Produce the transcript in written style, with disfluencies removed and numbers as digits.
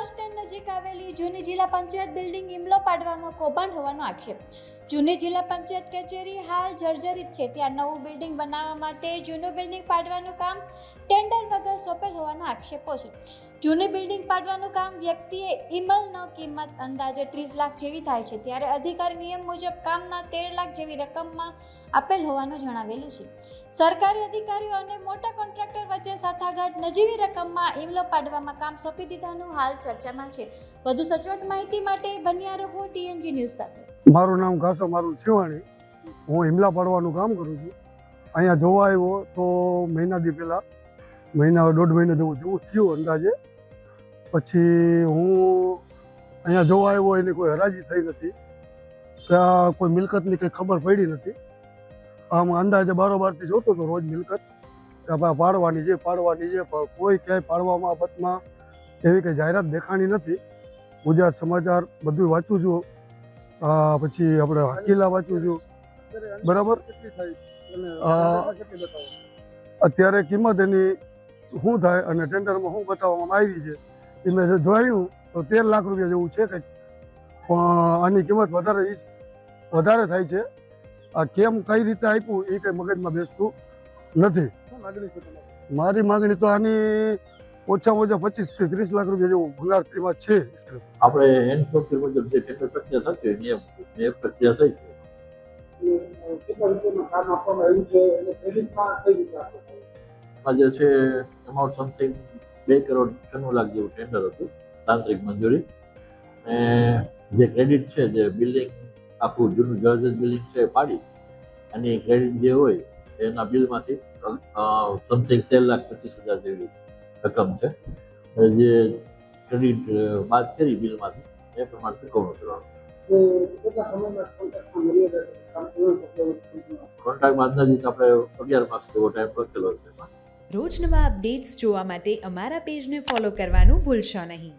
Bus stand નજીક આવેલી જૂની જિલ્લા પંચાયત બિલ્ડિંગ ઇમલો પાડવામાં કૌભાંડ હોવાનો આક્ષેપ. જૂની જિલ્લા પંચાયત કચેરી હાલ જર્જરિત છે. ત્યાં નવું બિલ્ડિંગ બનાવવા માટે જૂનું બિલ્ડિંગ પાડવાનું કામ ટેન્ડર વગર સોંપેલ હોવાના આક્ષેપો છે. જૂની બિલ્ડિંગ પાડવાનું કામ વ્યક્તિએ ઇમલનો કિંમત અંદાજે 30 લાખ જેવી થાય છે, ત્યારે અધિકારી નિયમ મુજબ કામના 13 લાખ જેવી રકમમાં આપેલ હોવાનું જણાવેલું છે. સરકારી અધિકારીઓ અને મોટા કોન્ટ્રાક્ટર વચ્ચે સાઠાગાંઠ નજીવી રકમમાં ઇમલો પાડવામાં કામ સોંપી દીધાનું હાલ ચર્ચામાં છે. વધુ સચોટ માહિતી માટે બન્યા રહો TNG ન્યૂઝ સાથે. મારું નામ ઘાસા મારું શિવાણી. હું ઇમલા પાડવાનું કામ કરું છું. અહીંયા જોવા આવ્યો તો મહિનાથી પહેલાં દોઢ મહિના જેવું થયું અંદાજે. પછી હું અહીંયા જોવા આવ્યો, એની કોઈ હરાજી થઈ નથી, ત્યાં કોઈ મિલકતની કંઈ ખબર પડી નથી. આમ અંદાજે બારોબારથી જોતો હતો રોજ મિલકત કે ભાઈ પાડવાની છે પણ કોઈ ક્યાંય પાડવામાં બાબતમાં એવી કંઈ જાહેરાત દેખાણી નથી. ગુજરાત સમાચાર બધું વાંચું છું, પછી આપણે હકીલા વાંચું છું, બરાબર. અત્યારે કિંમત એની શું થાય અને ટેન્ડરમાં શું બતાવવામાં આવી છે એ મેં જોયું તો 13 લાખ રૂપિયા જેવું છે કંઈક, પણ આની કિંમત વધારે થાય છે. આ કેમ કઈ રીતે આપ્યું એ કંઈ મગજમાં બેસતું નથી. મારી માગણી તો આની ઓછામાં ઓછા 25 થી 30 લાખ રૂપિયા જેવું ભંગાર કિંમત છે. આપણે એનફોર્સર મુજબ જે ટેન્ડર પ્રક્રિયા થતી હોય નિયમ પ્રક્રિયા થઈ છે. જે છે અમાઉન્ટ સમથિંગ 2 કરોડ 96 લાખ જેવું ટેન્ડર હતું, તાંત્રિક મંજૂરી. અને જે ક્રેડિટ છે, જે બિલ્ડિંગ આખું જૂનું જર્જર બિલ્ડિંગ છે પાડી એની ક્રેડિટ જે હોય એના બિલમાંથી સમથિંગ 13,25,000 જેવી રકમ છે. જે ક્રેડિટ બાદ કરી બિલમાંથી એ પ્રમાણે ચૂકવણું કરવાનું. કોન્ટ્રાક્ટમાં અંદાજિત આપણે 11 માસ જેવો ટાઈમ લખેલો છે. રોજ નવા અપડેટ્સ જોવા માટે અમારા પેજને ફોલો કરવાનું ભૂલશો નહીં.